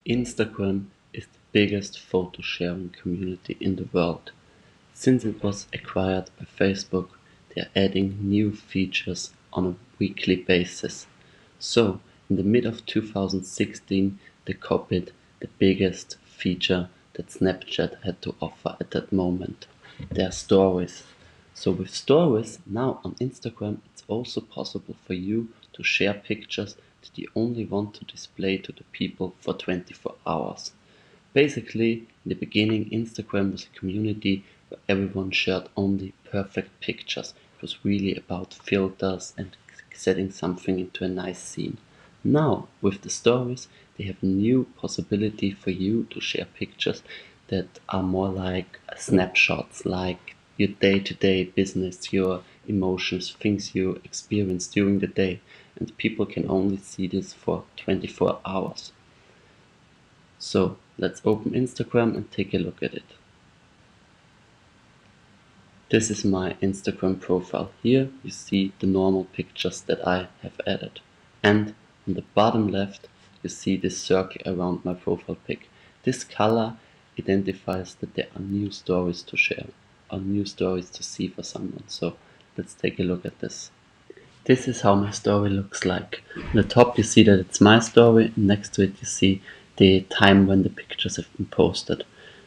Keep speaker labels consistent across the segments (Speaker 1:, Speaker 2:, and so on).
Speaker 1: Instagram is the biggest photo sharing community in the world. Since it was acquired by Facebook, they are adding new features on a weekly basis. So, in the mid of 2016, they copied the biggest feature that Snapchat had to offer at that moment, their stories. So with stories now on Instagram, it's also possible for you to share pictures that you only want to display to the people for 24 hours. Basically, in the beginning, Instagram was a community where everyone shared only perfect pictures. It was really about filters and setting something into a nice scene. Now, with the stories, they have a new possibility for you to share pictures that are more like snapshots, like your day-to-day business, your emotions, things you experience during the day, and people can only see this for 24 hours. So let's open Instagram and take a look at it. This is my Instagram profile. Here you see the normal pictures that I have added. And on the bottom left, you see this circle around my profile pic. This color identifies that there are new stories to share, or new stories to see for someone. So let's take a look at this. This is how my story looks like. On the top you see that it's my story, and next to it you see the time when the pictures have been posted.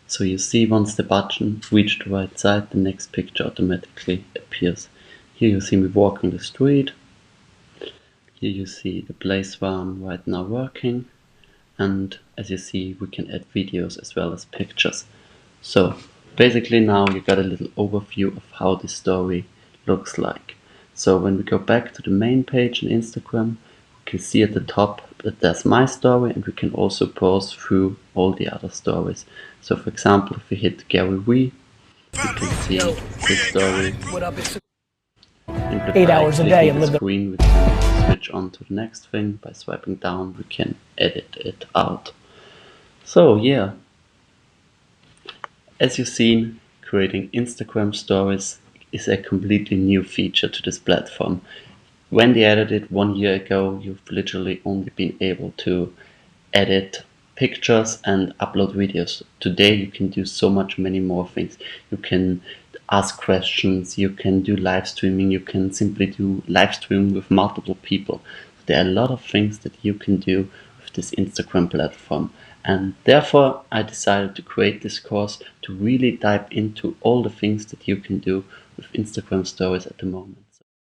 Speaker 1: So you see once the button reaches the right side, the next picture automatically appears. Here you see me walking the street. Here you see the place where I'm right now working. And as you see, we can add videos as well as pictures. So basically now you got a little overview of how this story looks like. So when we go back to the main page on Instagram, we can see at the top that there's my story, and we can also browse through all the other stories. So for example, if we hit Gary Vee, we can see his story. And with
Speaker 2: 8 hours a day and
Speaker 1: the
Speaker 2: live the
Speaker 1: screen, we can switch on to the next thing. By swiping down, we can edit it out. So yeah, as you've seen, creating Instagram stories is a completely new feature to this platform. When they added it 1 year ago, you've literally only been able to edit pictures and upload videos. Today you can do so many more things. You can ask questions, you can do live streaming, you can simply do live streaming with multiple people. There are a lot of things that you can do with this Instagram platform. And therefore I decided to create this course to really dive into all the things that you can do with Instagram stories at the moment.